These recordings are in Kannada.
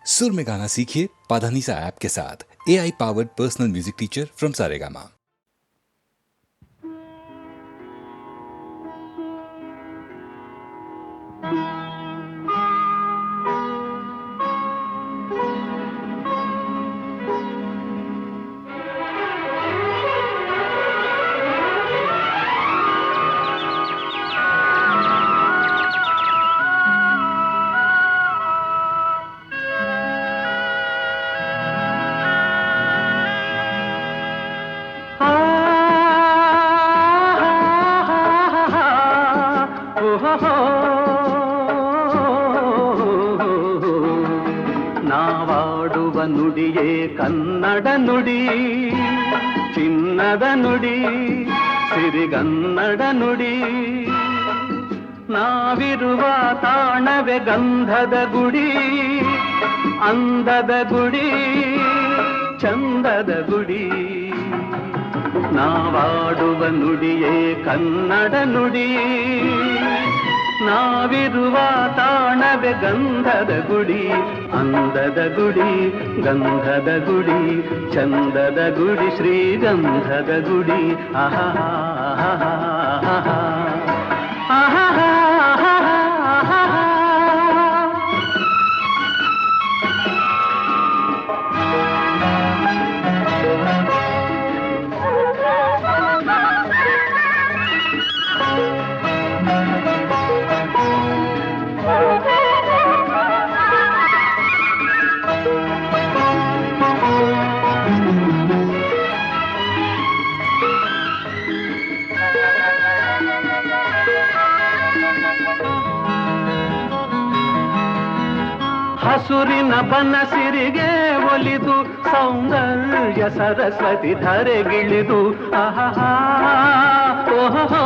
सुर में गाना सीखिए पाधानीसा ऐप के साथ। AI powered personal music teacher from Saregama. ನಾವಾಡುವ ನುಡಿಯೇ ಕನ್ನಡ ನುಡಿ, ಚಿನ್ನದ ನುಡಿ, ಸಿರಿಗನ್ನಡ ನುಡಿ. ನಾವಿರುವ ತಾಣವೇ ಗಂಧದ ಗುಡಿ, ಅಂದದ ಗುಡಿ, ಚಂದದ ಗುಡಿ. ನಾವಾಡುವ ನುಡಿಯೇ ಕನ್ನಡ ನುಡಿ, ನಾವಿರುವ ತಾಣವೇ ಗಂಧದ ಗುಡಿ, ಅಂದದ ಗುಡಿ, ಗಂಧದ ಗುಡಿ, ಚಂದದ ಗುಡಿ, ಶ್ರೀಗಂಧದ ಗುಡಿ. ಆಹಾ ಆಹಾ ಆಹಾ. ಹಸುರಿನ ಬನಸಿರಿಗೆ ಒಲಿದು ಸೌಂದರ್ಯ ಸರಸ್ವತಿ ಧರೆಗಿಳಿದು ಆಹಾ ಓಹೋ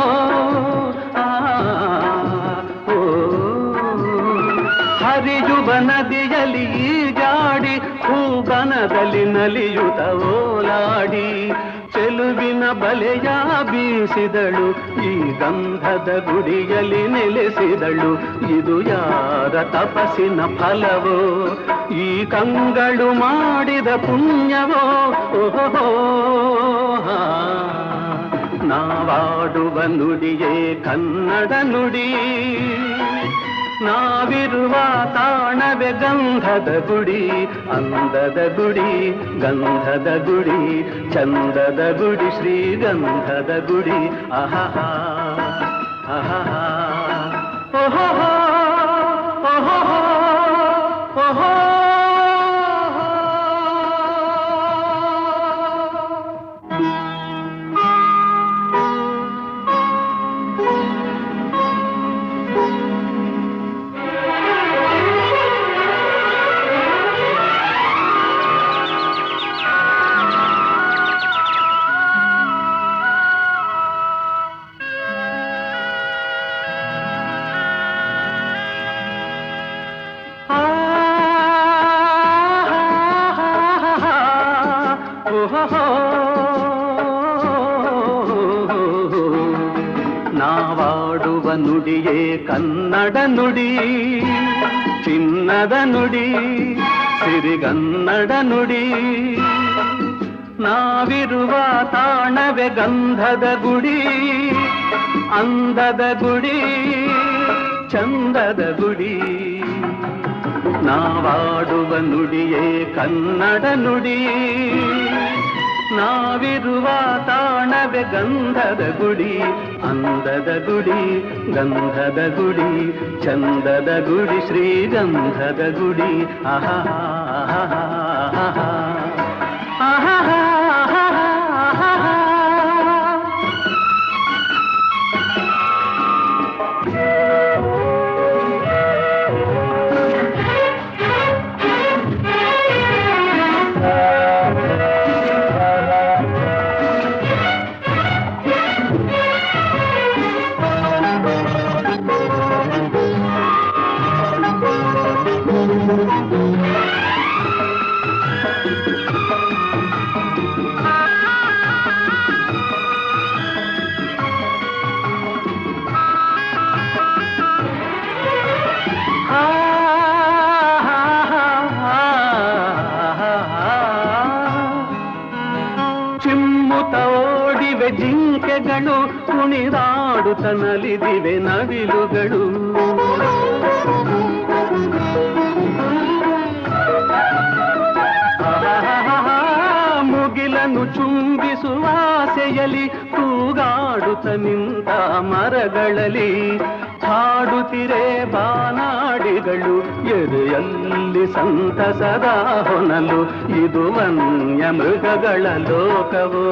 ಹರಿಯುವ ನದಿಯಲ್ಲಿ ಈಜಾಡಿ ಹೂಬನದಲ್ಲಿ ನಲಿಯುತ್ತ ಓಲಾಡಿ ಚೆಲುವಿನ ಬಲೆಯ ಬೀಸಿದಳು, ಈ ಗಂಧದ ಗುಡಿಯಲ್ಲಿ ನೆಲೆಸಿದಳು. ಇದು ಯಾರ ತಪಸ್ಸಿನ ಫಲವೋ, ಈ ಕಂಗಳು ಮಾಡಿದ ಪುಣ್ಯವೋ. ಓಹೋ ನಾವಾಡುವ ನುಡಿಯೇ ಕನ್ನಡ ನುಡಿ, ನಾವಿರುವ ತಾಣವೇ ಗಂಧದ ಗುಡಿ, ಅಂದದ ಗುಡಿ, ಗಂಧದ ಗುಡಿ, ಚಂದದ ಗುಡಿ, ಶ್ರೀಗಂಧದ ಗುಡಿ. ಆಹಾ ಆಹಾ ಓಹೋ ಓಹೋ ಓಹೋ. ನಾವಾಡುವ ನುಡಿಯೇ ಕನ್ನಡ ನುಡಿ, ಚಿನ್ನದ ನುಡಿ, ಸಿರಿಗನ್ನಡ ನುಡಿ. ನಾವಿರುವ ತಾಣವೇ ಗಂಧದ ಗುಡಿ, ಅಂದದ ಗುಡಿ, ಚಂದದ ಗುಡಿ. ನಾವಾಡುವ ನುಡಿಯೇ ಕನ್ನಡ ನುಡಿ, ನಾವಿರುವ ತಾಣವೇ ಗಂಧದ ಗುಡಿ, ಅಂದದ ಗುಡಿ, ಗಂಧದ ಗುಡಿ, ಚಂದದ ಗುಡಿ, ಶ್ರೀಗಂಧದ ಗುಡಿ. ಆಹಾ ಆಹಾ ಆಹಾ. ಜಿಂಕೆಗಳು ಕುಣಿದಾಡುತ್ತನಲಿದಿವೆ ನವಿಲುಗಳು. ಮುಗಿಲನ್ನು ಚುಂಬಿಸುವ ಆಸೆಯಲ್ಲಿ ತೂಗಾಡುತ್ತ ನಿಂತ ಮರಗಳಲ್ಲಿ ಹಾಡುತ್ತಿರೆ ಬಾನಾಡಿಗಳು ಎದೆಯಲ್ಲಿ ಸಂತಸದ ಹೊನಲು. ಇದು ವನ್ಯ ಮೃಗಗಳ ಲೋಕವೋ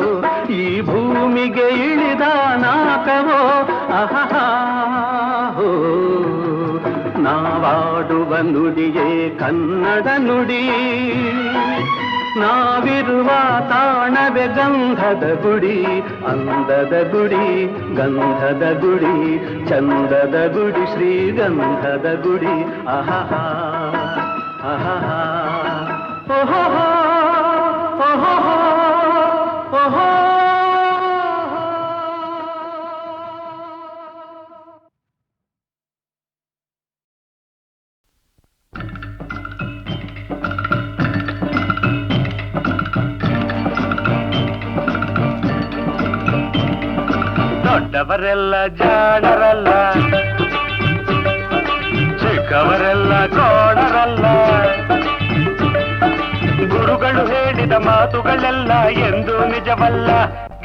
ಈ ಭೂಮಿಗೆ ಇಳಿದ ನಾಕವೋ ಅಹಹೋ. ನಾವಾಡುವ ನುಡಿಯೇ ಕನ್ನಡ ನುಡಿ, ನಾವಿರುವ ತಾಣವೇ ಗಂಧದ ಗುಡಿ. ಅಂದದ ಗುಡಿ ಗಂಧದ ಗುಡಿ, ಚಂದದ ಗುಡಿ ಶ್ರೀಗಂಧದ ಗುಡಿ. ಆಹಾ ಆಹಾ ಓಹೋ ಓಹೋ ಓಹೋ. ದೊಡ್ಡವರೆಲ್ಲ ಜಾಣರಲ್ಲ, ಚಿಕ್ಕವರೆಲ್ಲ ಕೋಣರಲ್ಲ. ಗುರುಗಳು ಹೇಳಿದ ಮಾತುಗಳೆಲ್ಲ ಎಂದು ನಿಜವಲ್ಲ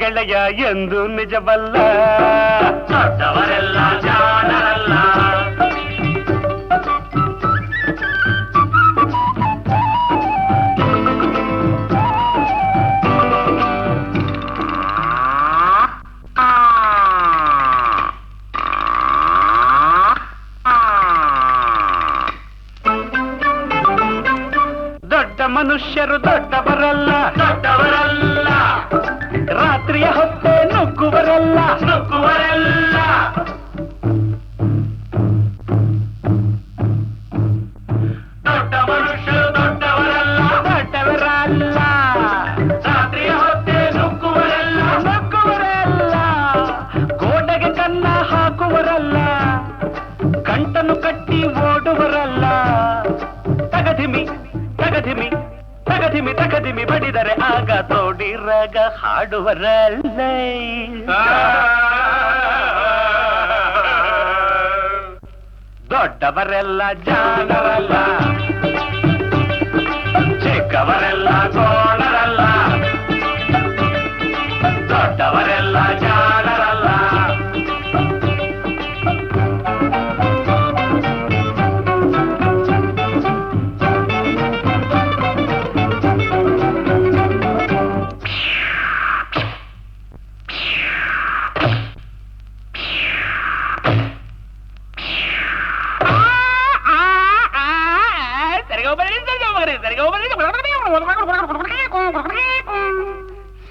ಗೆಳೆಯ, ಎಂದು ನಿಜವಲ್ಲ. ದೊಡ್ಡವರೆಲ್ಲ ಜಾಣರಲ್ಲ, ಮನುಷ್ಯರು ದೊಡ್ಡವರಲ್ಲ, ದೊಡ್ಡವರಲ್ಲ. ರಾತ್ರಿಯ ಹೊತ್ತೆ ನುಗ್ಗುವರಲ್ಲ, ನುಗ್ಗುವರಲ್ಲ. ದೊಡ್ಡ ಮನುಷ್ಯರು ದೊಡ್ಡವರಲ್ಲ, ದೊಡ್ಡವರಲ್ಲ. ರಾತ್ರಿಯ ಹೊತ್ತೆ ನುಗ್ಗುವರಲ್ಲ, ನುಗ್ಗುವರಲ್ಲ. ಗೋಡೆಗೆ ಕನ್ನ ಹಾಕುವರಲ್ಲ, ಗಂಟನ್ನು ಕಟ್ಟಿ ಓಡುವರಲ್ಲ. ತಗಧಿಮಿ ತಗಧಿಮಿ ತಗಧಿಮಿ ತಗಧಿಮಿ ಬಡಿದರೆ ಆಗ ತೋಡಿ ರಾಗ ಹಾಡುವರಲ್ಲ. ದೊಡ್ಡವರೆಲ್ಲ ಜಾಣರಲ್ಲ, ಚಿಕ್ಕವರೆಲ್ಲ ಕೋಣರಲ್ಲ. ದೊಡ್ಡವರೆಲ್ಲ ಜಾಣರಲ್ಲ,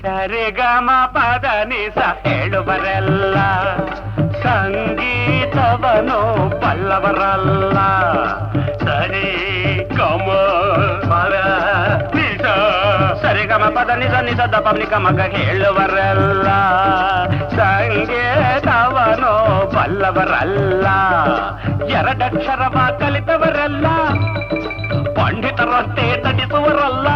ಸರಿಗಮ ಪದ ನಿಸ ಹೇಳುವರೆಲ್ಲ, ಸಂಗೀತವನು ಬಲ್ಲವರಲ್ಲ. ಸರಿ ಗಮ ಪದ ನಿಸ, ಸರಿಗಮ ಪದ ನಿಸ ನಿಸ ದ ಪಬ್ಲಿಕ ಮಗ ಹೇಳುವರಲ್ಲ. ಸಂಗೀತವನು ಬಲ್ಲವರಲ್ಲ. ಎರಡಕ್ಷರವ ಕಲಿತವರಲ್ಲ, ಪಂಡಿತರಂತೆ ನಟಿಸುವರಲ್ಲ.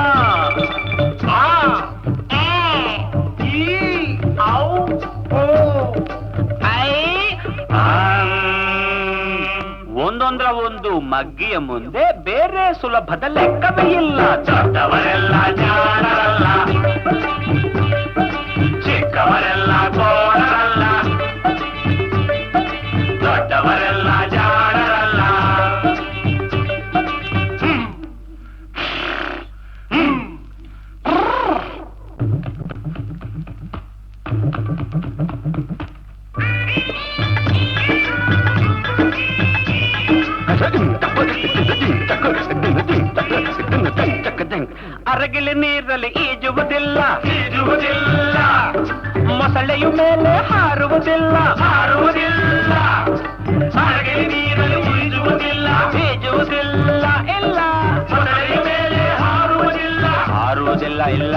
ಒಂದೊಂದರ ಒಂದು ಮಗ್ಗಿಯ ಮುಂದೆ ಬೇರೆ ಸುಲಭದ ಲೆಕ್ಕವೇ ಇಲ್ಲ. ದೊಡ್ಡವರೆಲ್ಲ ಜಾಣರಲ್ಲ, ಚಿಕ್ಕವರೆಲ್ಲ ಕೋಣರಲ್ಲ. ದೊಡ್ಡವರೆಲ್ಲ ಜಾಣರಲ್ಲ, ಅರಗಿಲಿ ನೀರಲ್ಲಿ ಈಜುವುದಿಲ್ಲ, ಈಜುವುದಿಲ್ಲ. ಮೊಸಳೆಯು ಮೇಲೆ ಹಾರುವುದಿಲ್ಲ, ಹಾರುವುದಿಲ್ಲ. ಅರಗಿಲಿ ನೀರಲ್ಲಿ ಈಜುವುದಿಲ್ಲ, ಈಜುವುದಿಲ್ಲ. ಇಲ್ಲ, ಮೊಸಳೆಯ ಮೇಲೆ ಹಾರುವುದಿಲ್ಲ, ಹಾರುವುದಿಲ್ಲ. ಇಲ್ಲ,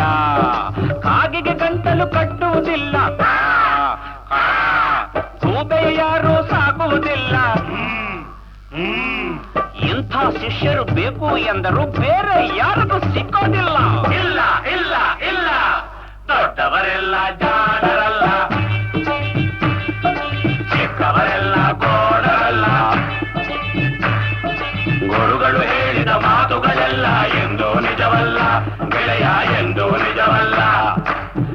ಕಾಗಿಗೆ ಗಂಟಲು ಕಟ್ಟುವುದಿಲ್ಲ, ಗೂಬೆ ಯಾರು ಸಾಕುವುದಿಲ್ಲ. ಇಂಥ ಶಿಷ್ಯರು ಬೇಕು ಎಂದರು ಬೇರೆ ಯಾರಿಗೂ ಸಿಕ್ಕೋದಿಲ್ಲ. ಇಲ್ಲ ಇಲ್ಲ ಇಲ್ಲ, ದೊಡ್ಡವರೆಲ್ಲ ಜಾಣರಲ್ಲ, ದೊಡ್ಡವರೆಲ್ಲ ಎಂದೂ ನಿಜವಲ್ಲ ಗೆಳೆಯ ಎಂದೂ ನಿಜವಲ್ಲ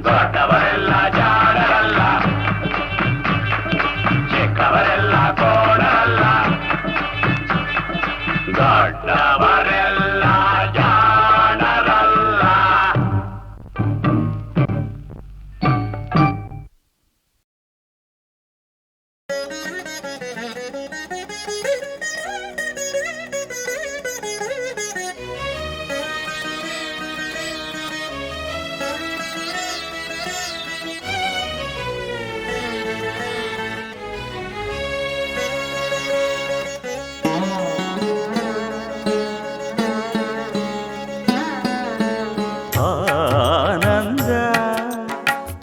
ದೊಡ್ಡವರೆಲ್ಲ ಜಾಣರಲ್ಲ ಚಿಕ್ಕವರೆಲ್ಲ ಕೋಣರಲ್ಲ ದೊಡ್ಡವರೆಲ್ಲ ಜಾಣರಲ್ಲ. ಆನಂದ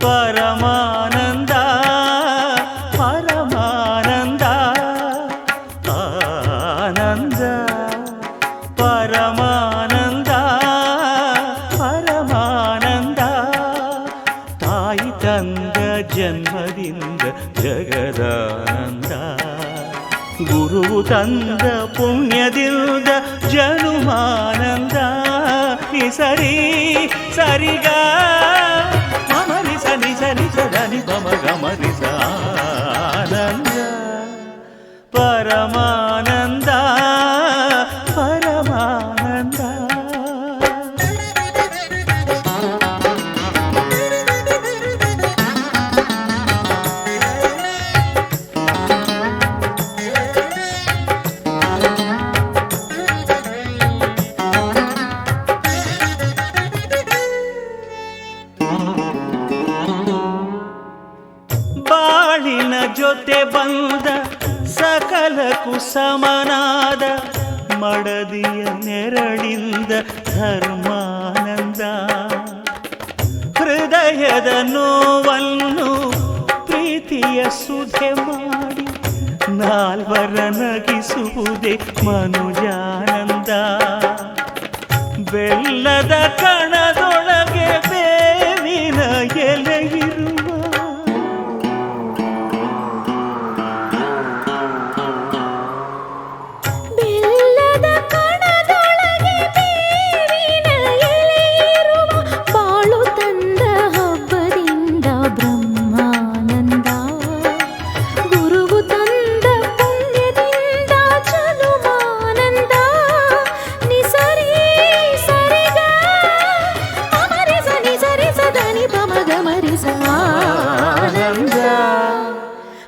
ಪರಮಾನಂದ ಪರಮಾನಂದ ಆನಂದ ಪರಮಾನಂದ ಪರಮಾನಂದ ತಾಯಿ ತಂದ ಜನ್ಮದಿಂದ ಜಗದಾನಂದ ಗುರು ತಂದ ಪುಣ್ಯದಿಂದ ಜನುಮಾನಂದ ಸರಿ ಸರಿಗ ಮಮರಿಸ ನಿಸರಿಸ ಧನಿ ಪಮ ಗಮರಿಸ ಆನಂದ ಪರಮಾನಂದ ಪರಮಾನಂದ. ಬಾಳಿನ ಜೊತೆ ಬಂದ ಸಕಲಕ್ಕೂ ಸಮನಾದ ಮಡದಿಯ ನೆರಳಿಂದ ಧರ್ಮಾನಂದ ಹೃದಯದ ನೋವನ್ನು ಪ್ರೀತಿಯ ಸುಧೆ ಮಾಡಿ ನಾಲ್ವರ ನಗಿಸುವುದೇ ಮನುಜಾನಂದ ಬೆಲ್ಲದ ಕಣದೊಳಗೆ ಬೇವಿನ ಎಲೆಯಿರುವ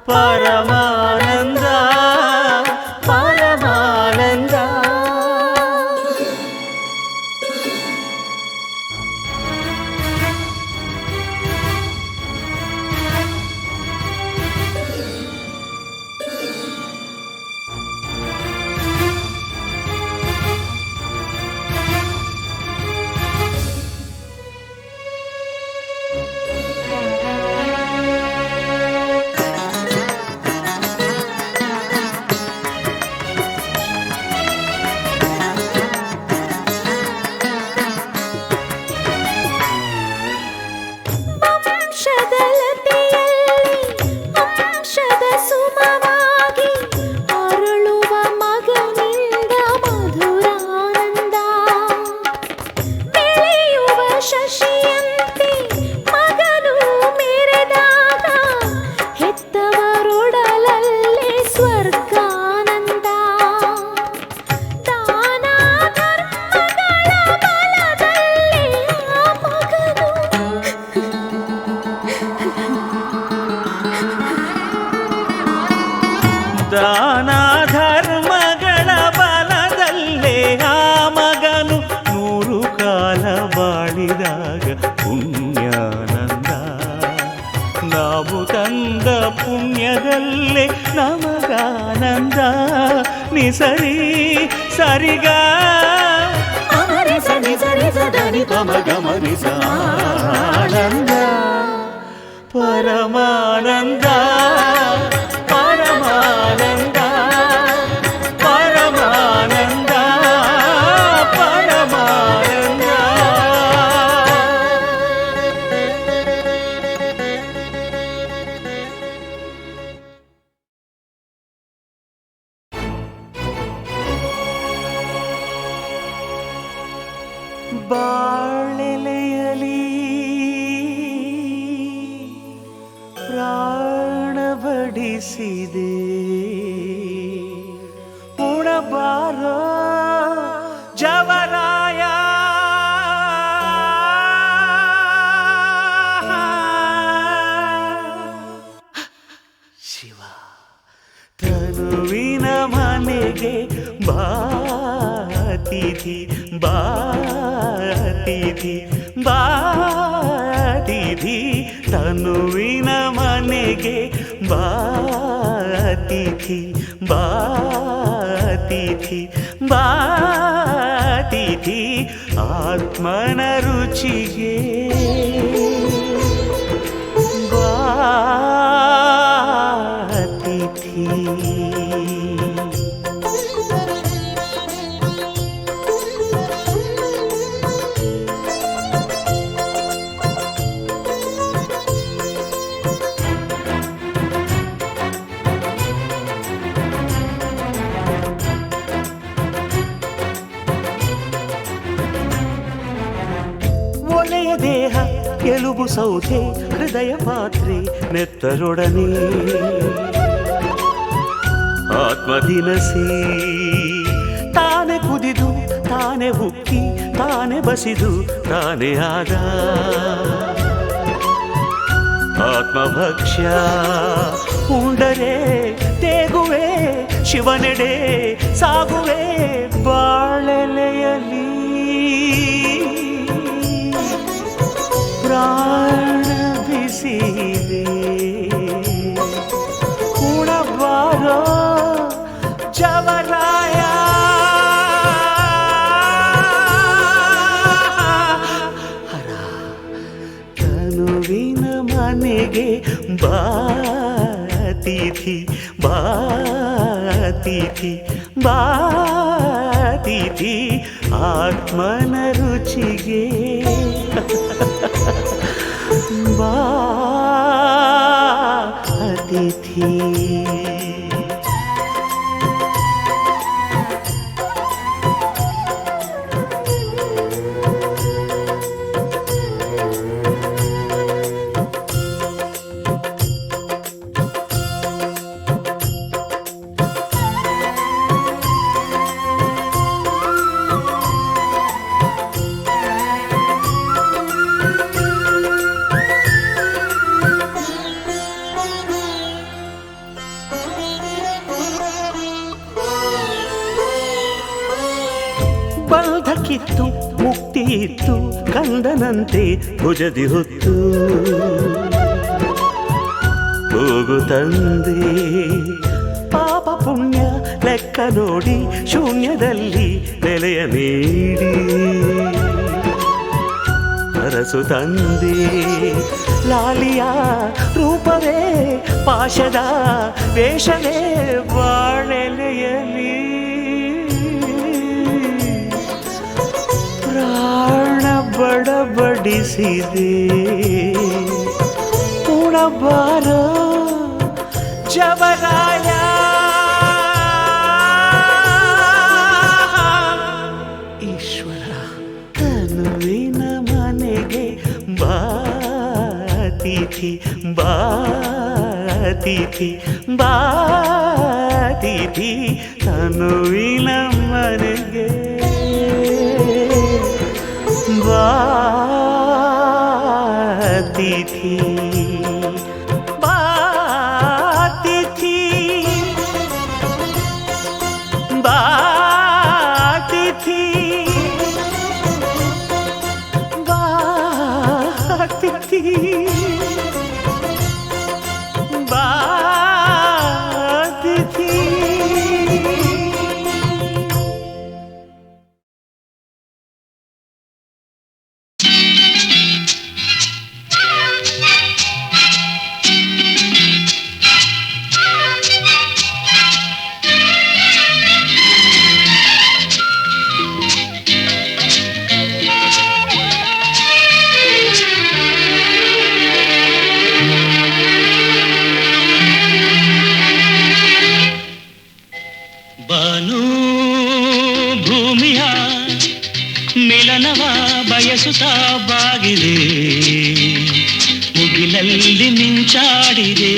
ಪರಮಾನಂದ ಪರಮಾನಂದ. ದಾನ ಧರ್ಮಗಳ ಬಲದಲ್ಲೇ ಆ ಮಗನು 100 ಕಾಲ ಬಾಳಿದಾಗ ಪುಣ್ಯಾನಂದ ನಾವು ತಂದ ಪುಣ್ಯದಲ್ಲೇ ನಮಗಾನಂದ ನಿಸರಿ ಸರಿಗ ಧನಿ ಪಮ ಗಮನಿಸ ಆನಂದ ಪರಮಾನಂದ ಪರಮಾನಂದ ಪರಮಾನಂದ ಪರಮಾನಂದ. ಬಾಳೆಲೆಯಲಿ ಪ್ರಾಣ ಬಡಿಸಿದೆ ಉಣಬಾರೋ ಜವರಾಯ ಶಿವ ತನುವಿನ ಮನೆಗೆ ಬಾತಿಥಿ ಬಾತಿಥಿ ಬಾತಿಥಿ ತನುವಿನ ಮನೆಗೆ ಬಾತಿಥಿ ಬಾತಿಥಿ ಬಾತಿಥಿ ಆತ್ಮನ ರುಚಿಗೆ ಬಾತಿಥಿ. ಒಲೆಯ ದೇಹ ಎಲುಬು ಸೌಧೆ ಹೃದಯ ಪಾತ್ರೆ ನೆತ್ತರೊಡನೆ ಆತ್ಮದಿನಸಿ ತಾನೆ ಕುದಿದು ತಾನೆ ಉಕ್ಕಿ ತಾನೆ ಬಸಿದು ತಾನೆ ಆದ ಆತ್ಮಭಕ್ಷ್ಯ ಉಂಡರೆ ತೇಗುವೆ ಶಿವನೆಡೆ ಸಾಗುವೆ ಬಾಳೆಲೆಯಲಿ ಪ್ರಾಣ ಬಿಸಿದೆ ಉಣಬಾರೋ ಜವರಾಯ ಹರ ತನುವಿನ ಮನೆಗೆ ಬಾತಿಥಿ ಬಾತಿಥಿ ಬಾತಿಥಿ ಆತ್ಮನ ರುಚಿಗೆ ಬಾತಿಥಿ. ಬಂಧಕ್ಕಿತ್ತು ಮುಕ್ತಿ ಇತ್ತು ಕಂದನಂತೆ ಭುಜದಿ ಹೊತ್ತು ಹೋಗು ತಂದೆ ಪಾಪ ಪುಣ್ಯ ಲೆಕ್ಕ ನೋಡಿ ಶೂನ್ಯದಲ್ಲಿ ನೆಲೆಯ ನೀಡಿ ಅರಸು ತಂದೆ ಲಾಲಿಯ ರೂಪವೇ ಪಾಶದ ವೇಷವೇ ಬಾಳೆಲೆಯಲಿ ಪ್ರಾಣ ಬಡಬಡಿಸಿದೆ ಉಣಬಾರೋ ಜವರಾಯ ಈಶ್ವರ ತನುವಿನ ಮನೆಗೆ ಬಾತಿಥಿ ಬಾತಿಥಿ ಬಾತಿಥಿ ತನುವಿನ ಮನೆಗೆ ಬಾತಿಥಿ ಬಾತಿಥಿ ಬಾತಿಥಿ ಬಾತಿಥಿ ಬಾತಿಥಿ. ಮಿಲನವ ಬಯಸುತ್ತಾ ಬಾಗಿದೆ ಮುಗಿಲಲ್ಲಿ ಮಿಂಚಾಡಿದೆ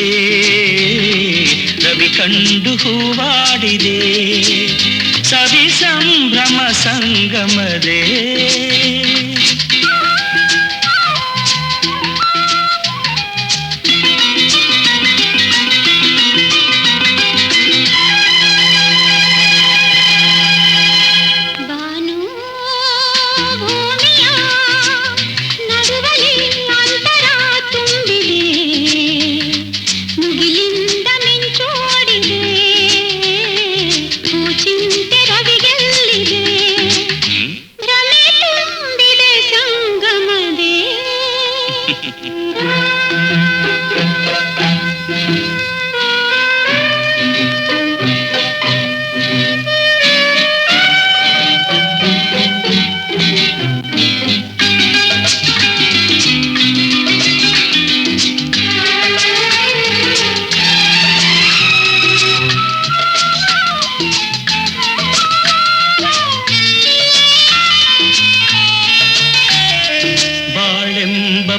ರವಿ ಕಂಡು ಹೂವಾಡಿದೆ ಸವಿ ಸಂಭ್ರಮ ಸಂಗಮದೇ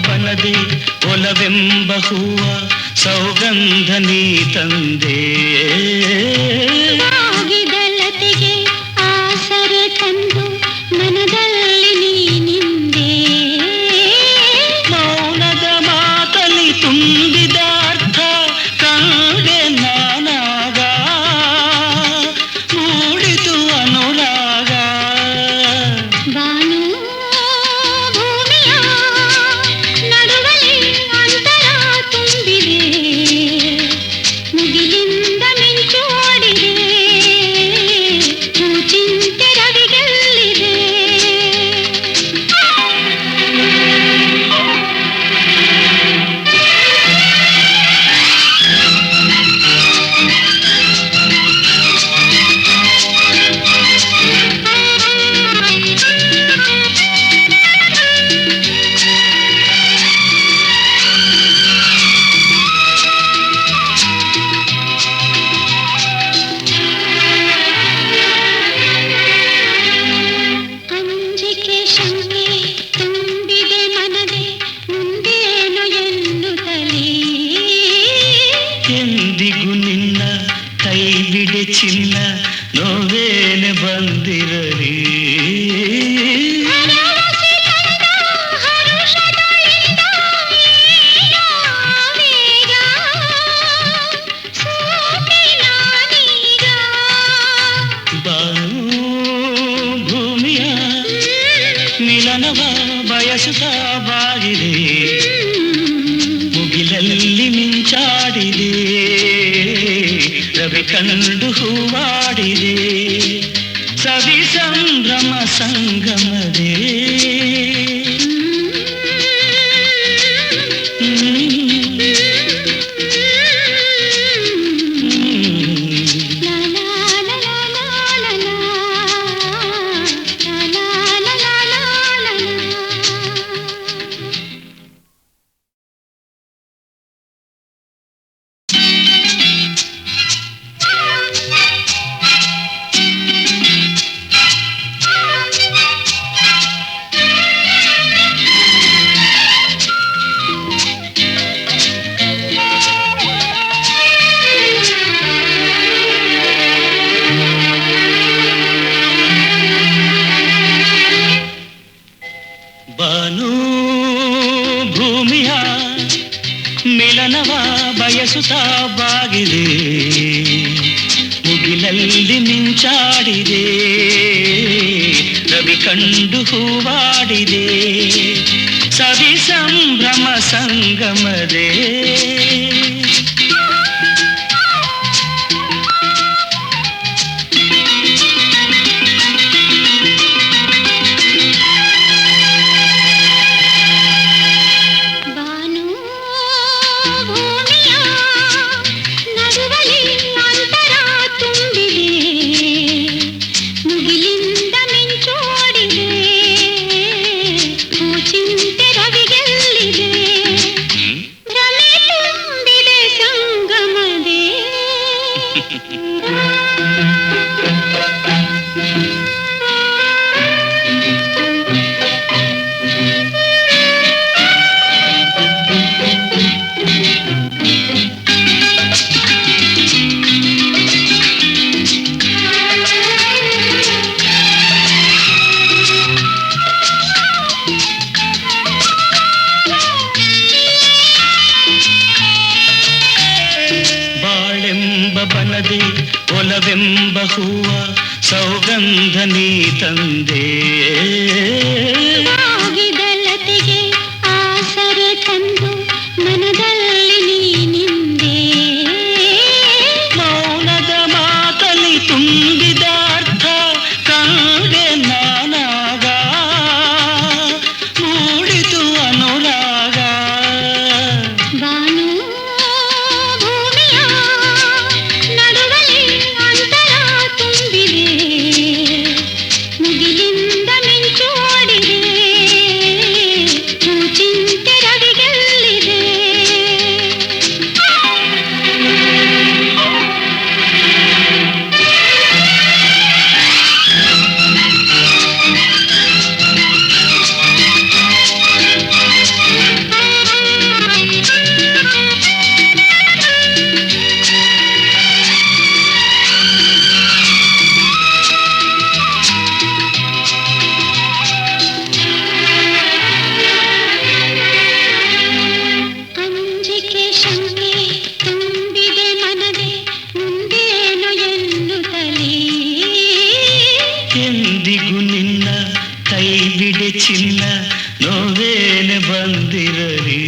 ಬನದೆ ಒಲವೆಂಬ ಹೂವ ಸೌಗಂಧ ನೀ ತಂದೆ ಆಗಿದಲತೆಗೆ ಆಸರೆ ತಂದು ಮನದಲ್ಲಿ ನೀನಿಂದೆ ಮೌನದ ಮಾತಲಿ ತುಂಬಿದ ಅರ್ಥ ಕಂಡೆ ನಾನಾಗ ಮೂಡಿತು ಅನುರಾಗ ಬಾನು ಎಂದಿಗೂ ನಿನ್ನ ಕೈ ಬಿಡೆ ಚಿನ್ನ ನೋವೇನೆ ಬಂದಿರಲಿ ಬಾನು ಭೂಮಿಯ ಮಿಲನವ ಬಯಸುತ್ತಾ ಬಾಗಿದೆ ಮುಗಿಲಲ್ಲಿ ಮಿಂಚಾಡಿದೆ ರವಿ ಕಂಡು ಹೂವಾಡಿದೆ ಸವಿ ಸಂಭ್ರಮ ಸಂಗಮದೇ ಬಾನು ಭೂಮಿಯ ಮಿಲನವ ಬಯಸುತ್ತಾ ಬಾಗಿದೆ ಮುಗಿಲಲ್ಲಿ ಮಿಂಚಾಡಿದೆ ರವಿ ಕಂಡು ಹೂವಾಡಿದೆ ಸವಿ ಸಂಭ್ರಮ ಸಂಗಮದೇ ಚಿಂತೆ ರವಿಗೆಲ್ಲಿದೆ ಭ್ರಮೆ ಮೌನವೆಂಬ ಹೂವ ಸೌಗಂಧ ನೀ ತಂದೆ ಆಗಿದಲತೆಗೆ ಆಸರೆ ತಂದು ಮನದಲ್ಲಿ ನೀನಿಂದೆ ಮೌನದ ಮಾತಲಿ ತುಂಬಿದ ಅರ್ಥ ಕಂಡೆ ನಾನಾಗ ಮೂಡಿತು ಅನುರಾಗ ಬಾನು ಭೂಮಿಯ ನಡುವಲ್ಲಿ ಅಂತರ ತುಂಬಿದೆ ಮುಗಿಲಿಂದ ಮಿಂಚೋಡಿದೆ ಚಿಂತೆ ರವಿಗೆಲ್ಲಿದೆ ಅಂಜಿಕೆ ಶಂಕೆ ತುಂಬಿದೆ ಮನದೆ ಮುಂದೇನು ಎನ್ನುತ್ತಲೇ ಎಂದಿಗೂ ನಿನ್ನ ಕೈ ಬಿಡೆ ಚಿನ್ನ ನೋವೇನೆ ಬಂದಿರಲಿ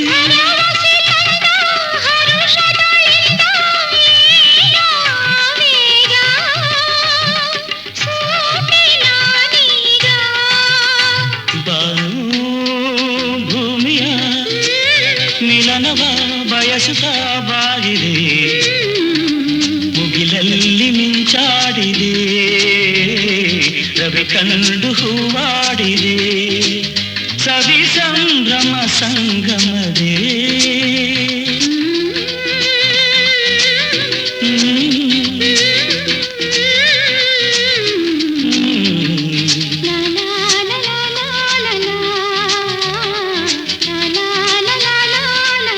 ಭರವಸೆ ತಂದ ಹರುಷಗಳಿಂದ ಈಗ ವೇಗ ಸೋತೆ ನಾನೀಗ ಬಾನು ಭೂಮಿಯ ಮಿಲನವ ಬಯಸುತ್ತ ಬಾಗಿದೆ ಮುಗಿಲಲ್ಲಿ ಮಿಂಚಾಡಿದೆ ರವಿ ಕಂಡು ಹೂವಾಡಿದೆ ಸವಿ ಸಂಭ್ರಮ ಸಂಗಮದೇ ಲಾ ಲಾ ಲಾ ಲಾ ಲಾ ಲಾ ಲಾ ಲಾ ಲಾ ಲಾ ಲಾ.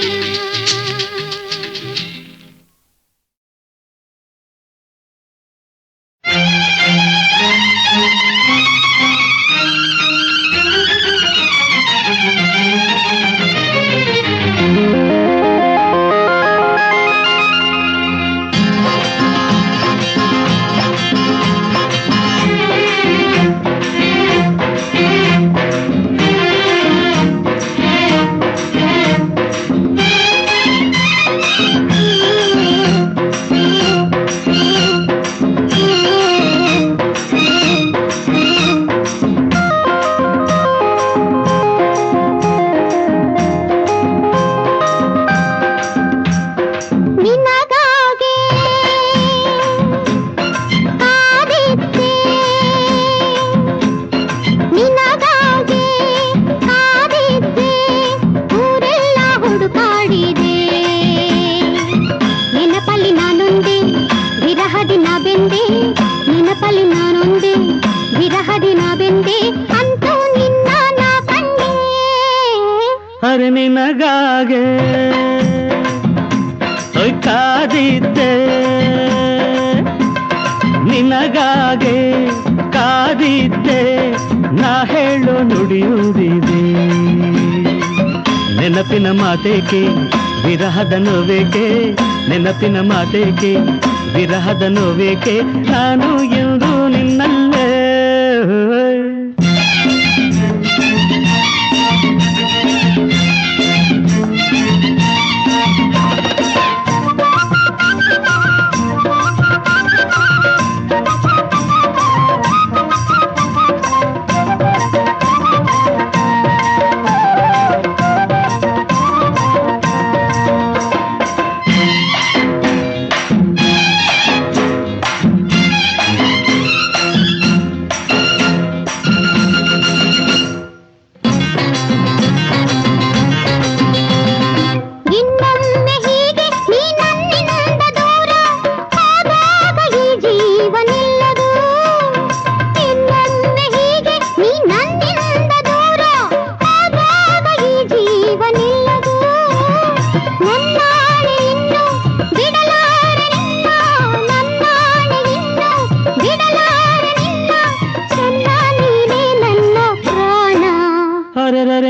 ನಿನಗಾಗಿ ಕಾದಿದ್ದೆ ನಿನಗಾಗಿ ಕಾದಿದ್ದೆ ಊರೆಲ್ಲ ಹುಡುಕಾಡಿದೆ ನೆನಪಲ್ಲಿ ನಾನೊಂದೆ ವಿರಹದಿ ನಾ ಬೆಂದೆ ನೆನಪಲ್ಲಿ ನಾನೊಂದೆ ವಿರಹದಿ ನಾ ಬೆಂದೆ ಅಂತೂ ನಿನ್ನ ನಾ ಕಂಡೆ ಅರೆ ನಿನಗಾಗೆ ಕಾದಿದ್ದೆ ನಿನಗಾಗೆ ಕಾದಿದ್ದೆ ನಾ ಹೇಳೋ ನುಡಿಯುವುದಿದೆ ನೆನಪಿನ ಮಾತೇಕೆ ವಿರಹದ ನೋವೇಕೆ ನೆನಪಿನ ಮಾತೇಕೆ ವಿರಹದ ನೋವೇಕೆ ನಾನು ಎಂದು ನಿನ್ನಲ್ಲೇ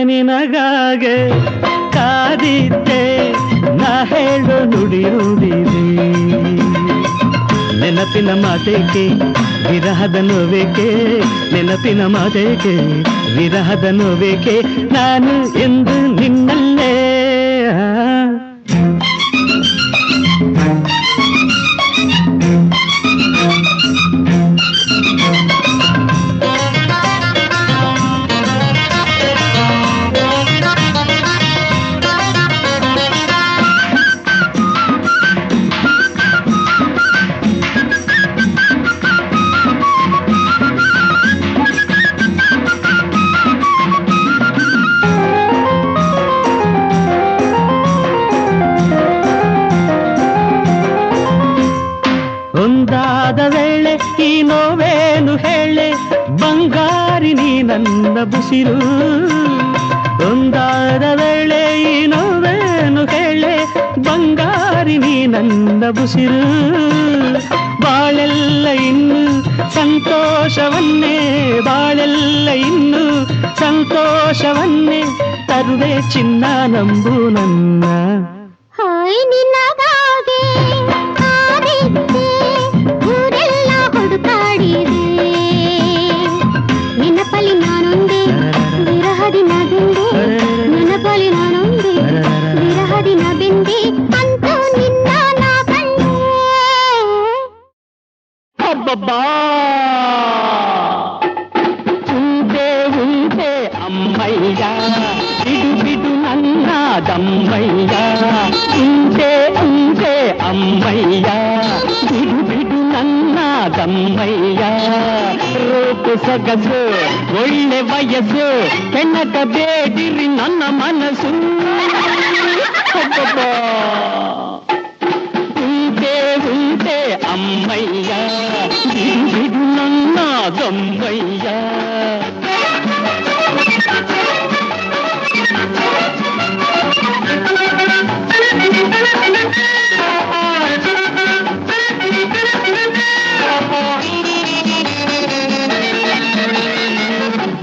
ನಿನಗಾಗೆ ಕಾದಿದ್ದೆ ನಾ ಹೇಳು ನುಡಿಯುವುದಿದೆ ನೆನಪಿನ ಮಾತೇಕೆ ವಿರಹದ ನೋವೇಕೆ ನೆನಪಿನ ಮಾತೇಕೆ ವಿರಹದ ನೋವೇಕೆ ನಾನು ಎಂದು ನಿನ್ನಲ್ಲೇ ಒಂದಾದ ವೇಳೆ ಈ ನೋವೇನು ಹೇಳೆ ಬಂಗಾರಿ ನೀ ನನ್ನ ಬುಸಿರು ಒಂದಾದ ವೇಳೆ ಈ ನೋವೇನು ಹೇಳೆ ಬಂಗಾರಿ ನೀ ನನ್ನ ಬುಸಿರು ಬಾಳೆಲ್ಲ ಇನ್ನು ಸಂತೋಷವನ್ನೇ ಬಾಳೆಲ್ಲ ಇನ್ನು ಸಂತೋಷವನ್ನೇ ತರುವೆ ಚಿನ್ನ ನಂಬು ನನ್ನ ಹಾಯ್ ನಿನ್ನದಾಗೆ ಆದಿದ್ದೆ ಊರೆಲ್ಲ ಹುಡುಕಾಡಿದೆ ನೆನಪಲ್ಲಿ ನಾನೊಂದೇ ವಿರಹದಿ ನಗುಂದೆ ನೆನಪಲ್ಲಿ ನಾನೊಂದೇ ವಿರಹದಿ ನಗುಂದೆ ಅಂತೂ ನಿನ್ನ ನಾ ಕಂಡೆ ಅಬ್ಬಬ್ಬಾ ಉಂಟೆ ಉಂಟೆ ಅಮ್ಮಯ್ಯ ಬಿಡು ಬಿಡು ನನ್ನ ದಮ್ಮಯ್ಯ ಉಂಟೆ ಉಂಟೆ ಅಮ್ಮಯ್ಯ ಬಿಡು ಬಿಡು ನನ್ನ ದಮ್ಮಯ್ಯ ರೂಪು ಸೊಗಸು ಒಳ್ಳೆ ವಯಸ್ಸು ಕೆಣಕ ಬೇಡಿರಿ ನನ್ನ ಮನಸ್ಸು ಅಬ್ಬಬ್ಬಾ ಉಂಟೆ ಉಂಟೆ ಅಮ್ಮಯ್ಯ ಬಿಡು ಬಿಡು ನನ್ನ ದಮ್ಮಯ್ಯ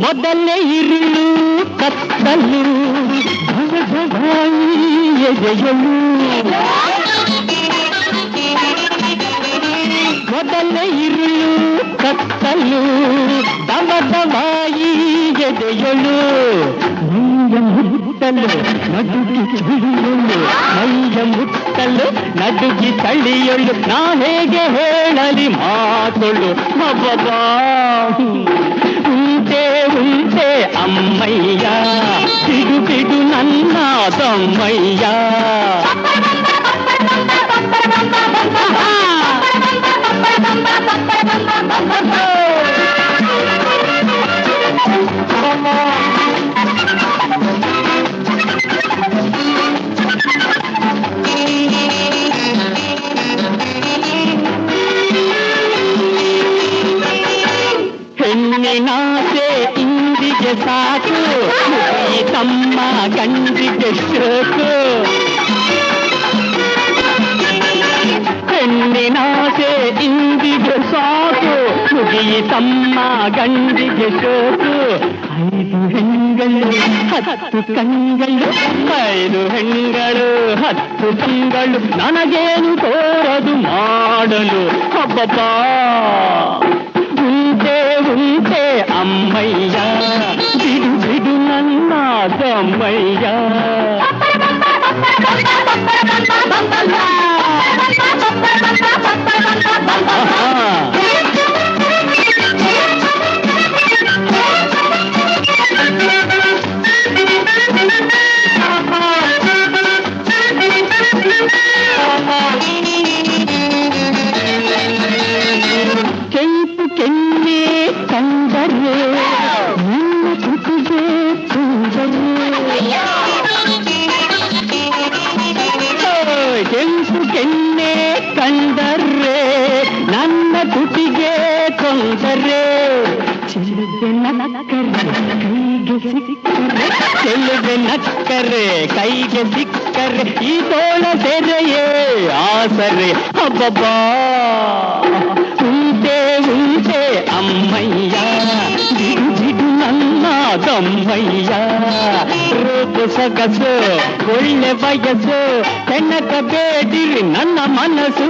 ಮೊದಲೇ ಇರುಳು ಕತ್ತಲು ಎದೆಯಲು ಮೊದಲೇ ಇರುಳು ಕತ್ತಲು ದವದವಾಯಿ ಎದೆಯಲು ಮೈಯ ಮುಟ್ಟಲು ನಡುಗಿ ತಿಳಿಯಲು ಮೈಯ ಮುಟ್ಟಲು ನಡುಗಿ ತಳಿಯಲು ನಾ ಹೇಗೆ ಹೇಳಲಿ ಮಾತೊಳು ಮಬ್ಬಾ ಉಂಟೆ ಉಂಟೆ ಅಮ್ಮಯ್ಯ ಬಿಡು ಬಿಡು ನನ್ನ ದಮ್ಮಯ್ಯ ಹೆಣ್ಣಿನಾಸೆ ಇಂದಿಗೆ ಸಾಕು ಈ ತಮ್ಮ ಗಂಡಿಗೆ ಶೋಕು ಹೆಣ್ಣಿನಾಸೆ ಇಂದಿಗೆ ಸಾಕು ಮುಗಿಯಿತಮ್ಮ ಗಂಡಿಗೆ ಶೋಕು 5 ಹೆಣ್ಗಳು 10 ಕಣ್ಗಳು 5 ಹೆಣ್ಗಳು 10 ತಿಂಗಳು ನನಗೇನು ತೋರದು ಮಾಡಲು ಅಬ್ಬಬ್ಬಾ ಉಂಟೆ ಉಂಟೆ ಅಮ್ಮಯ್ಯ ಬಿಡು ಬಿಡು ನನ್ನ ದಮ್ಮಯ್ಯ ಕೆಂಪು ಕೆನ್ನೆ ಕಂಡರೆ ನಿನ್ನ ತುಟಿಗೆ ಕೆಂಪು ಕೆನ್ನೆ ಕಂಡರೆ ನನ್ನ ತುಟಿಗೆ ಕೊಂದರೆ ಚೆಲುವೆ ನಕ್ಕರೆ ಕೈಗೆ ಸಿಕ್ಕರೆ ಈ ತೋಳ ಸೆರೆಯೇ ಆಸರೆ ಅಬ್ಬಬ್ಬಾ ಉಂಟೆ ಉಂಟೆ ಅಮ್ಮಯ್ಯ ಬಿಡು ಬಿಡು ನನ್ನ ದಮ್ಮಯ್ಯ ರೂಪು ಸೊಗಸು ಒಳ್ಳೆ ವಯಸ್ಸು ಕೆಣಕ ಬೇಡಿರಿ ನನ್ನ ಮನಸ್ಸು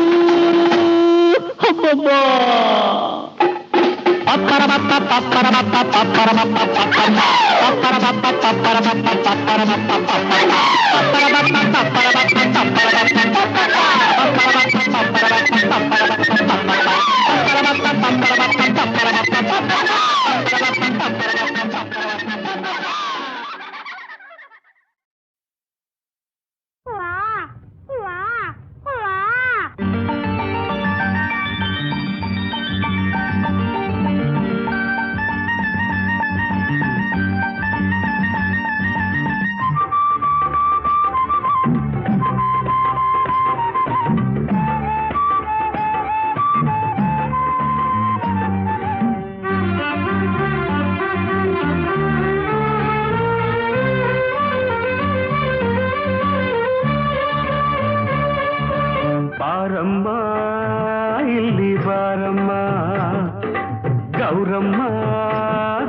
ಬಾರಮ್ಮ ಇಲ್ಲಿ ಬಾರಮ್ಮ ಗೌರಮ್ಮ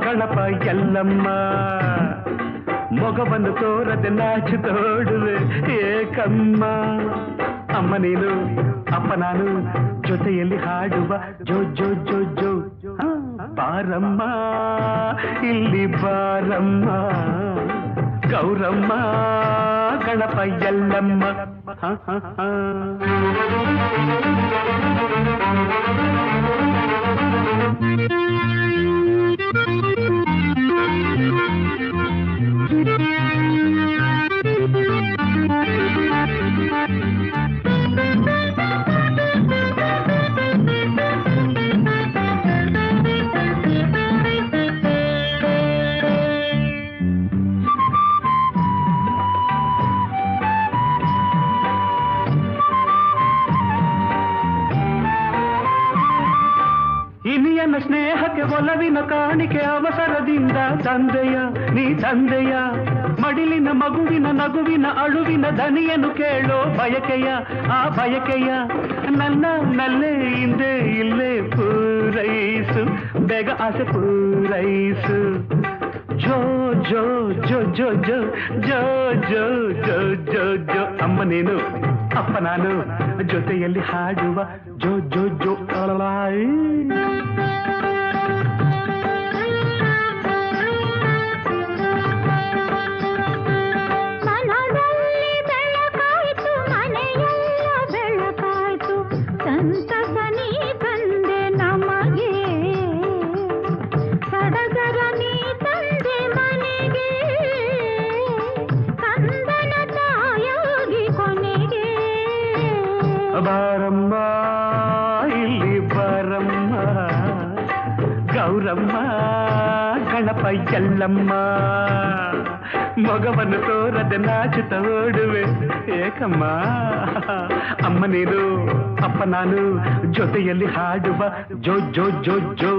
ಗಣಪ ಎಲ್ಲಮ್ಮ ಮೊಗವನ್ನು ತೋರದೆ ನಾಚು ತೋಡುವೆ ಏಕಮ್ಮ ಅಮ್ಮ ನೀನು ಅಪ್ಪ ನಾನು ಜೊತೆಯಲ್ಲಿ ಹಾಡುವ ಜೋ ಜೋ ಜೋ ಜೋ ಬಾರಮ್ಮ ಇಲ್ಲಿ ಬಾರಮ್ಮ ಗೌರಮ್ಮ ಗಣಪ ಎಲ್ಲಮ್ಮ ಇನಿಯನ ಸ್ನೇಹಕ್ಕೆ ಒಲವಿನ ಕಾಣಿಕೆ ಅವಸರದಿಂದ ತಂದೆಯ ನೀ ತಂದೆಯ ಮಡಿಲಿನ ಮಗುವಿನ ನಗುವಿನ ಅಳುವಿನ ದನಿಯನ್ನು ಕೇಳೋ ಬಯಕೆಯ ಆ ಬಯಕೆಯ ನನ್ನ ನಲ್ಲೇ ಹಿಂದೆ ಇಲ್ಲೇ ಪೂರೈಸು ಬೇಗ ಆಸೆ ಪೂರೈಸು ಜೋ ಜೋ ಜೋ ಜೋ ಜೋ ಜೋ ಜೋ ಜೋ ಜೋ ಜೋ ಅಮ್ಮ ನೀನು ಅಪ್ಪ ನಾನು ಜೊತೆಯಲ್ಲಿ ಹಾಡುವ ಜೋ ಜೋ ಜೋ ಅಳಲಾಯಿ ಬಾರಮ್ಮ ಇಲ್ಲಿ ಬಾರಮ್ಮ ಗೌರಮ್ಮ ಗಣಪ ಎಲ್ಲಮ್ಮ ಮಗವನ್ನು ತೋರದೆ ನಾಚುತ್ತ ಓಡುವೆ ಏಕಮ್ಮ ಅಮ್ಮ ನೀನು ಅಪ್ಪ ನಾನು ಜೊತೆಯಲ್ಲಿ ಹಾಡುವ ಜೋ ಜೋ ಜೋ ಜೋ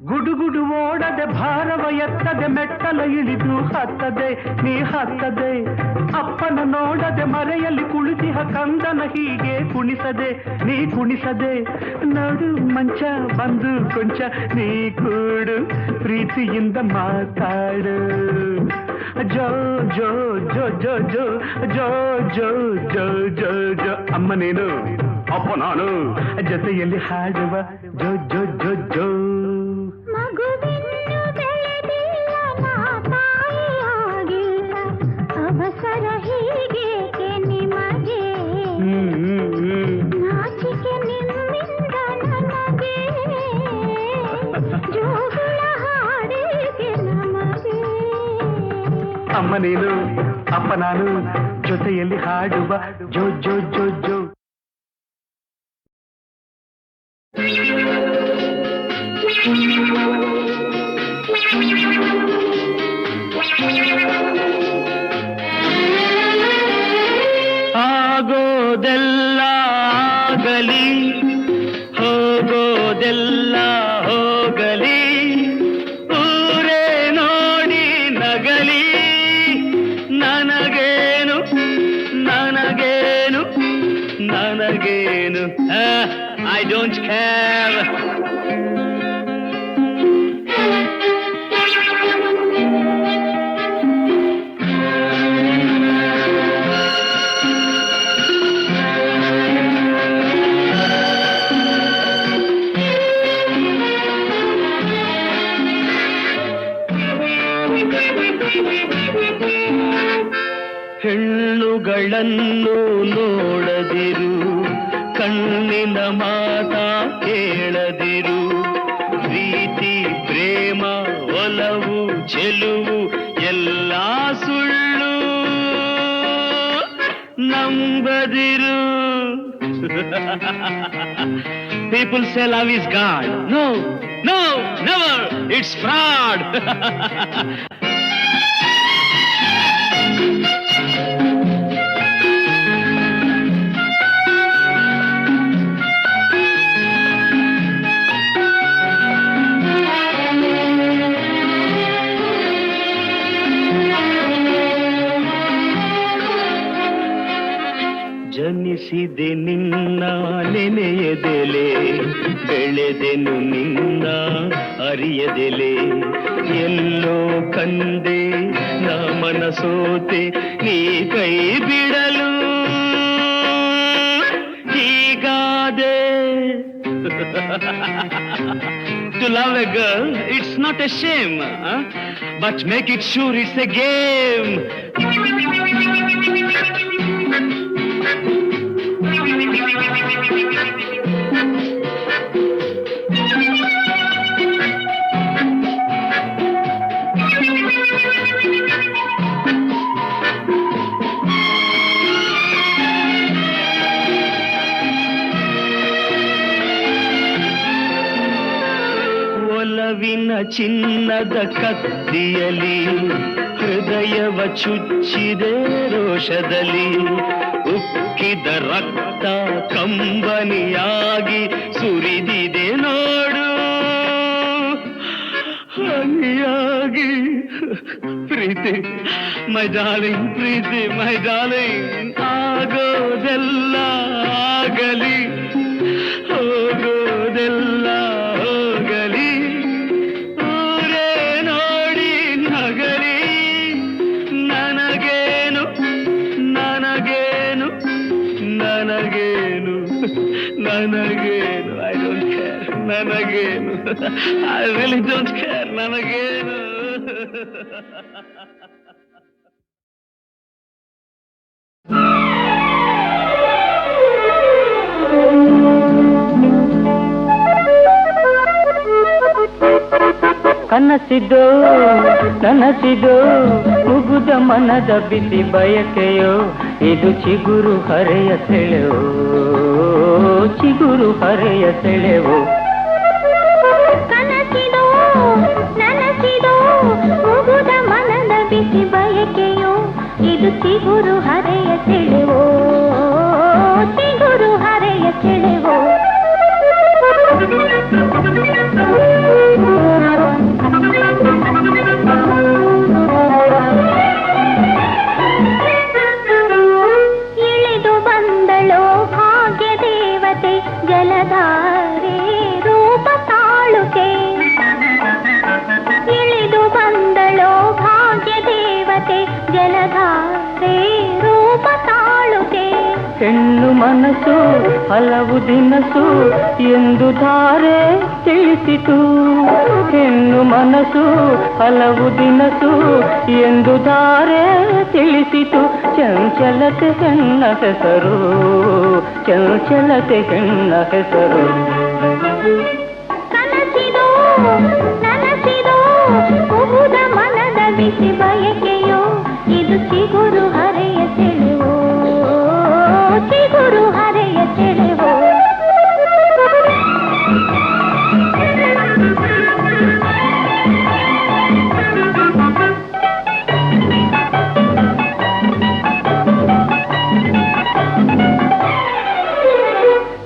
ಗುಡುಗುಡು ಓಡದೆ ಭಾರವ ಎತ್ತದೆ ಮೆಟ್ಟಲ ಇಳಿದು ಹತ್ತದೆ ನೀ ಹತ್ತದೆ ಅಪ್ಪನ ನೋಡದೆ ಮರೆಯಲ್ಲಿ ಕುಳಿತಿಹ ಕಂದನ ಹೀಗೆ ಕುಣಿಸದೆ ನೀ ಕುಣಿಸದೆ ನೋಡು ಮಂಚ ಬಂದು ಕೊಂಚ ನೀ ಕೂಡು ಪ್ರೀತಿಯಿಂದ ಮಾತಾಡು ಜೋ ಜೋ ಜೋ ಜೋ ಜೋ ಜೋ ಜೋ ಜೋ ಜೋ ಜೋ ಅಮ್ಮ ನೀನು ಅಪ್ಪ ನಾನು ಜೊತೆಯಲ್ಲಿ ಹಾಡುವ ಜೋ ಜೋ ಜೋ ಜೋ ಮಗುವಿನ್ನು ಬೆಳೆದಿಲ್ಲ ನಾ ತಾಯಿಯಾಗಿಲ್ಲ ಅವಸರ ಹೀಗೇಕೆ ನಿಮಗೆ ನಾಚಿಕೆ ನಿಮ್ಮಿಂದ ನನಗೆ ಜೋಗುಳ ಹಾಡಿಗೆ ನಮಗೆ ಅಮ್ಮ ನೀನು ಅಪ್ಪ ನಾನು ಜೊತೆಯಲ್ಲಿ ಹಾಡುವ ಜೋ ಜೋ ಜೋ ಜೋ ಆಗೋದೆಲ್ಲ ಆಗಲಿ, ಹೋಗೋದೆಲ್ಲ ಹೋಗಲಿ, ಊರೇ ನೋಡಿ ನಗಲಿ, ನನಗೇನು ನನಗೇನು ನನಗೇನು, ಐ ಡೋಂಟ್ ಕೇರ್. ಹೆಣ್ಣುಗಳನ್ನು ನೋಡದಿರು, ಕಣ್ಣಿನ ಮಾತ ಕೇಳದಿರು, ಪ್ರೀತಿ ಪ್ರೇಮ ಒಲವು ಚೆಲುವು ಎಲ್ಲ ಸುಳ್ಳು ನಂಬದಿರು. People say love is God. No, no, never. It's fraud. ಜನಿಸಿದೆ ನಿನ್ನ ನೆನೆಯದೆಲೆ, ಬೆಳೆದೆನು ನಿನ್ನ ಅರಿಯದೆಲೆ, ಎಲ್ಲೋ ಕಂದೆ ನಾ ಮನಸೋತೆ ನೀ ಕೈ ಬಿಡಲು ಹೀಗಾದೆ. To love a girl, it's not a shame, but make it sure it's a game. ಒಲವಿನ ಚಿನ್ನದ ಕತ್ತಿಯಲಿ ಹೃದಯವ ಚುಚ್ಚಿದೆ ರೋಷದಲ್ಲಿ, ಉಕ್ಕಿದ ರಕ್ತ ಕಂಬನಿಯಾಗಿ ಸುರಿದಿದೆ ನೋಡು ಹನಿಯಾಗಿ. ಪ್ರೀತಿ my darling, Preethi my darling, ಆಗೋದೆಲ್ಲ ಆಗಲಿ, ಹೋಗೋದೆಲ್ಲ ಹೋಗಲಿ, ಊರೇ ನೋಡಿ ನಗಲಿ, ನನಗೇನು ನನಗೇನು ನನಗೇನು ನನಗೇನು, ಐ ಡೋಂಟ್ ಕೇರ್, ನನಗೇನು, ಐ ರಿಯಲಿ ಡೋಂಟ್ ಕೇರ್, ನನಗೇನು. ಕನಸಿದೋ ನನಸಿದೋ ಮುಗುದ ಮನದ ಬಿಸಿ ಬಯಕೆಯೋ, ಇದು ಚಿಗುರು ಹರೆಯ ಸೆಳೆವೋ, ಚಿಗುರು ಹರೆಯ ಸೆಳೆವೋ. ಕನಸಿದೋ ನನಸಿದೋ ಮುಗುದ ಮನದ ಬಿಸಿ ಬಯಕೆಯೋ, ಇದು ಚಿಗುರು ಹರೆಯ ಸೆಳೆವೋ, ಚಿಗುರು ಹರೆಯ ಸೆಳೆವೋ. ಇಳಿದು ಬಂದಳೋ ಭಾಗ್ಯ ದೇವತೆ, ಜಲಧಾರೆ ರೂಪ ತಾಳುಕೆ. ಇಳಿದು ಬಂದಳೋ ಭಾಗ್ಯ ದೇವತೆ, ಜಲಧಾರೆ ರೂಪ ತಾಳುಕೆ. ಹೆಣ್ಣು ಮನಸ್ಸು ಹಲವು ದಿನಸು ಎಂದು ಧಾರೆ ತಿಳಿಸಿತು, ಹೆಣ್ಣು ಮನಸ್ಸು ಹಲವು ದಿನಸು ಎಂದು ಧಾರೆ ತಿಳಿಸಿತು. ಚಂಚಲತೆ ಹೆಣ್ಣ ಹೆಸರು, ಚಂಚಲತೆ ಹೆಣ್ಣ ಹೆಸರು. ಕನಸಿದೋ ನನಸಿದೋ ಮುಗುದ ಮನದ ಬಿಸಿ ಬಯಕೆಯೋ, ಇದು ಚಿಗುರು ಹರೆಯ ಸೆಳೆವೋ, ಚಿಗುರು ಹರೆಯ ಸೆಳೆವೋ.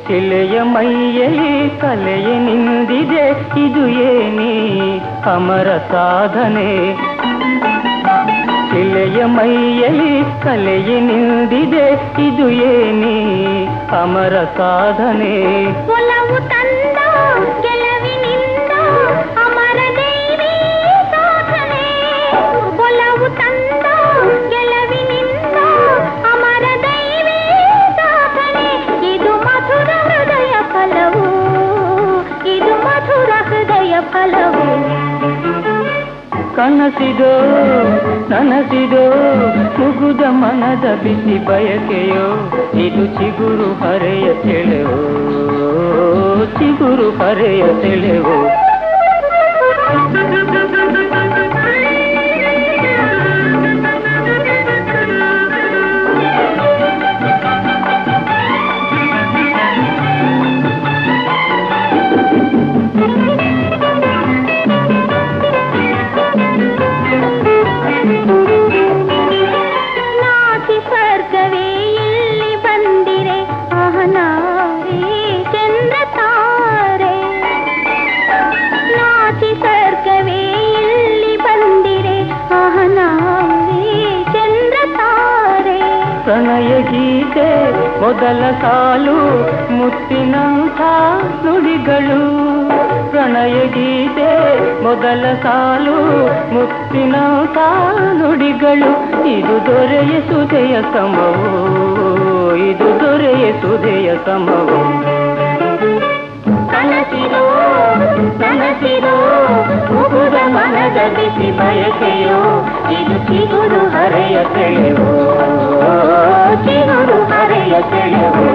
ಶಿಲೆಯ ಮೈಯಲ್ಲಿ ಕಲೆಯ ನಿಂದಿದೆ, ಇದು ಏನಿ ಅಮರ ಸಾಧನೆ. ಶಿಲೆಯ ಮೈಯಲ್ಲಿ ಕಲೆಯ ನಿಂದಿದೆ, ಇದು ಏನಿ ಅಮರ ಸಾಧನೆ. ಒಲವು ತಂದ ಗೆಲುವಿನಿಂದ ಅಮರ ದೇವಿ ಸಾಧನೆ. ಒಲವು ತಂದ ಗೆಲುವಿನಿಂದ ಅಮರ ದೇವಿ ಸಾಧನೆ. ಇದು ಮಧುರ ಹೃದಯ ಫಲವು, ಇದು ಮಧುರ ಹೃದಯ ಫಲವು. ಕನಸಿದೋ ನನಸಿದೋ ಮುಗುದ ಮನದ ಬಿಸಿ ಬಯಕೆಯೋ, ಇದು ಚಿಗುರು ಹರೆಯ ಸೆಳೆವೋ, ಚಿಗುರು ಹರೆಯ ಸೆಳೆವೋ. ಪ್ರಣಯ ಗೀತೆ ಮೊದಲ ಸಾಲು ಮುತ್ತಿನಂಥ ನುಡಿಗಳು. ಪ್ರಣಯ ಗೀತೆ ಮೊದಲ ಸಾಲು ಮುತ್ತಿನಂಥ ನುಡಿಗಳು. ಇದು ದೊರೆಯ ಸುಧೆಯ ಸಮವು, ಇದು ದೊರೆಯ ಸುಧೆಯ ಸಮವು. ಕನಸಿರೋ ಕನಸಿರೋ ಮುಗುದ ಮನದ ಬಿಸಿ ಬಯಕೆಯೋ, ಇದು ಚಿಗುರು ಹರೆಯ ಸೆಳೆವೋ, ಚಿಗುರು ಹರೆಯ ಸೆಳೆವೋ.